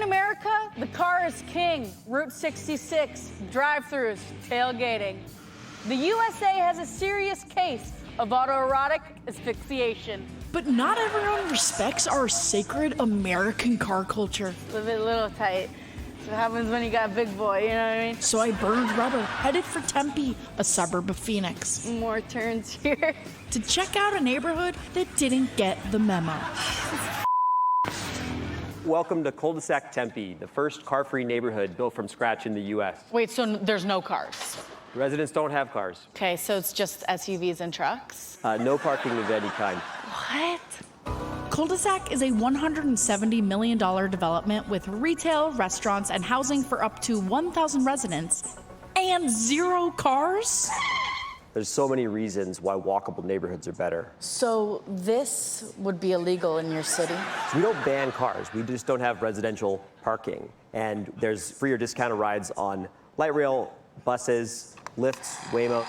America, the car is king. Route 66, drive-thrus, tailgating. The USA has a serious case of autoerotic asphyxiation. But not everyone respects our sacred American car culture. It's a little tight. That's what happens when you got a big boy, you know what I mean? So I burned rubber, headed for Tempe, a suburb of Phoenix. More turns here. To check out a neighborhood that didn't get the memo. Welcome to Culdesac, Tempe, the first car-free neighborhood built from scratch in the U.S. Wait, so there's no cars? Residents don't have cars. Okay, so it's just SUVs and trucks? No parking of any kind. What? Culdesac is a $170 million development with retail, restaurants, and housing for up to 1,000 residents. And 0 cars? There's so many reasons why walkable neighborhoods are better. So this would be illegal in your city? So we don't ban cars, we just don't have residential parking. And there's free or discounted rides on light rail, buses, Lyft, Waymo.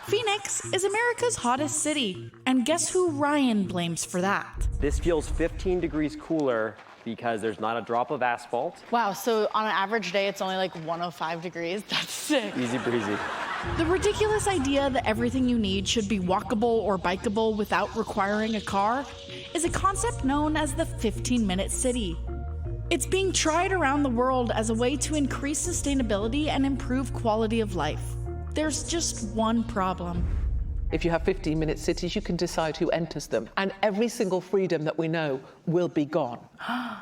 Phoenix is America's hottest city. And guess who Ryan blames for that? This feels 15 degrees cooler because there's not a drop of asphalt. Wow, so on an average day, it's only like 105 degrees? That's sick. Easy breezy. The ridiculous idea that everything you need should be walkable or bikeable without requiring a car is a concept known as the 15-minute city. It's being tried around the world as a way to increase sustainability and improve quality of life. There's just one problem. If you have 15-minute cities, you can decide who enters them, and every single freedom that we know will be gone.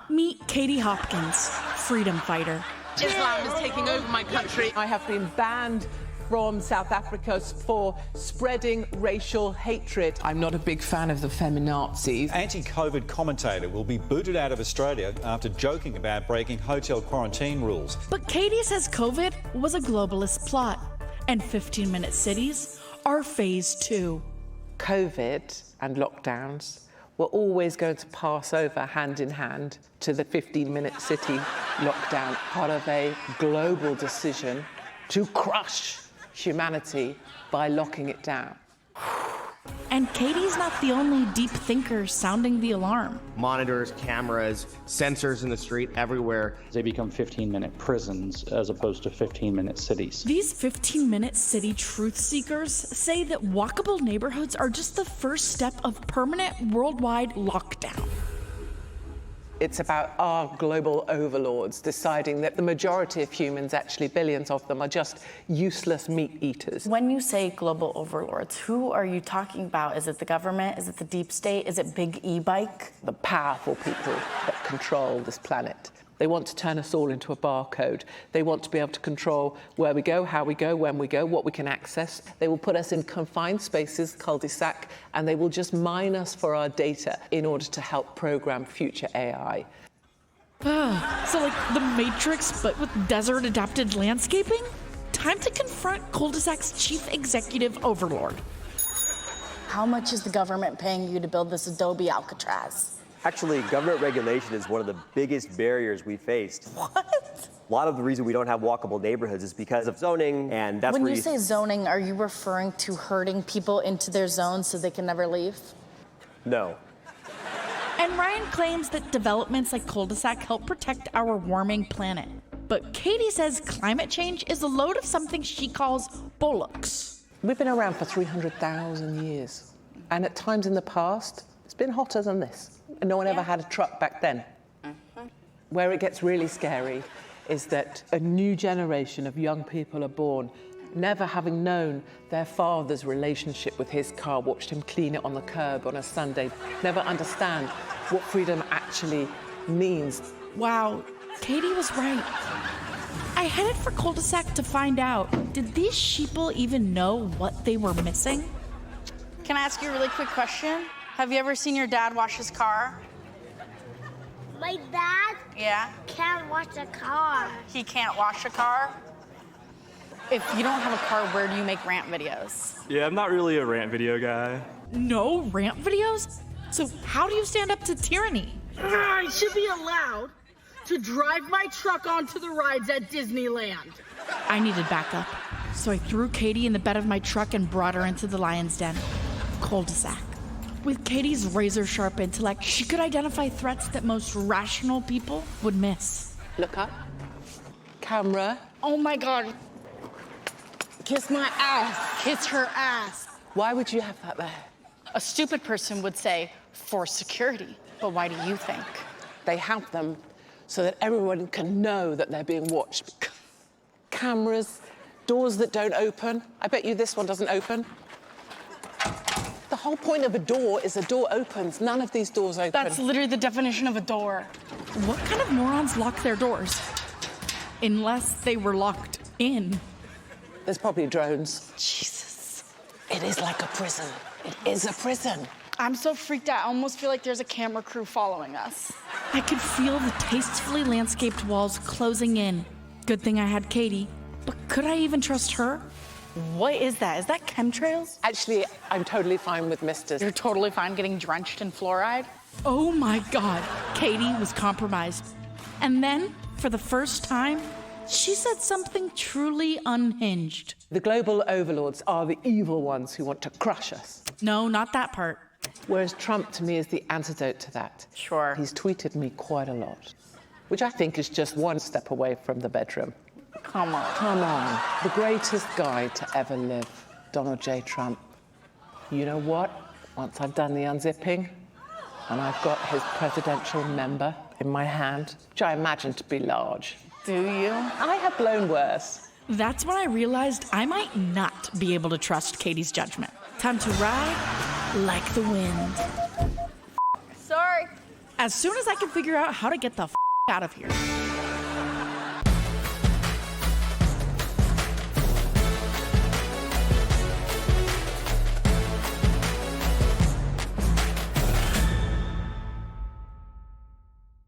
Meet Katie Hopkins, freedom fighter. Islam is taking over my country. I have been banned from South Africa for spreading racial hatred. I'm not a big fan of the feminazis. Anti-COVID commentator will be booted out of Australia after joking about breaking hotel quarantine rules. But Katie says COVID was a globalist plot, and 15-minute cities are phase 2. COVID and lockdowns were always going to pass over hand in hand to the 15-minute city lockdown, part of a global decision to crush humanity by locking it down. And Katie's not the only deep thinker sounding the alarm. Monitors, cameras, sensors in the street everywhere. They become 15-minute prisons as opposed to 15-minute cities. These 15-minute city truth seekers say that walkable neighborhoods are just the first step of permanent worldwide lockdown. It's about our global overlords deciding that the majority of humans, actually billions of them, are just useless meat eaters. When you say global overlords, who are you talking about? Is it the government? Is it the deep state? Is it Big E-Bike? The powerful people that control this planet. They want to turn us all into a barcode. They want to be able to control where we go, how we go, when we go, what we can access. They will put us in confined spaces, Culdesac, and they will just mine us for our data in order to help program future AI. So like the Matrix, but with desert-adapted landscaping? Time to confront Culdesac's chief executive overlord. How much is the government paying you to build this Adobe Alcatraz? Actually, government regulation is one of the biggest barriers we faced. What? A lot of the reason we don't have walkable neighborhoods is because of zoning, and that's When where you say zoning, are you referring to herding people into their zones so they can never leave? No. And Ryan claims that developments like Culdesac help protect our warming planet. But Katie says climate change is a load of something she calls bollocks. We've been around for 300,000 years. And at times in the past, it's been hotter than this. And no one ever had a truck back then. Where it gets really scary is that a new generation of young people are born, never having known their father's relationship with his car, watched him clean it on the curb on a Sunday, never understand what freedom actually means. Wow, Katie was right. I headed for Culdesac to find out, did these sheeple even know what they were missing? Can I ask you a really quick question? Have you ever seen your dad wash his car? My dad Yeah? can't wash a car. He can't wash a car? If you don't have a car, where do you make rant videos? Yeah, I'm not really a rant video guy. No rant videos? So how do you stand up to tyranny? I should be allowed to drive my truck onto the rides at Disneyland. I needed backup, so I threw Katie in the bed of my truck and brought her into the lion's den. Culdesac. With Katie's razor-sharp intellect, she could identify threats that most rational people would miss. Look up. Camera. Oh my God. Kiss my ass. Kiss her ass. Why would you have that there? A stupid person would say, for security. But why do you think? They have them so that everyone can know that they're being watched. Cameras, doors that don't open. I bet you this one doesn't open. The whole point of a door is a door opens. None of these doors open. That's literally the definition of a door. What kind of morons lock their doors? Unless they were locked in. There's probably drones. Jesus. It is like a prison. It is a prison. I'm so freaked out. I almost feel like there's a camera crew following us. I could feel the tastefully landscaped walls closing in. Good thing I had Katie. But could I even trust her? What is that? Is that chemtrails? Actually, I'm totally fine with misters. You're totally fine getting drenched in fluoride? Oh my God, Katie was compromised. And then, for the first time, she said something truly unhinged. The global overlords are the evil ones who want to crush us. No, not that part. Whereas Trump, to me, is the antidote to that. Sure. He's tweeted me quite a lot, which I think is just one step away from the bedroom. Come on. Come on. The greatest guy to ever live, Donald J. Trump. You know what? Once I've done the unzipping, and I've got his presidential member in my hand, which I imagine to be large. Do you? I have blown worse. That's when I realized I might not be able to trust Katie's judgment. Time to ride like the wind. Sorry. As soon as I can figure out how to get the out of here.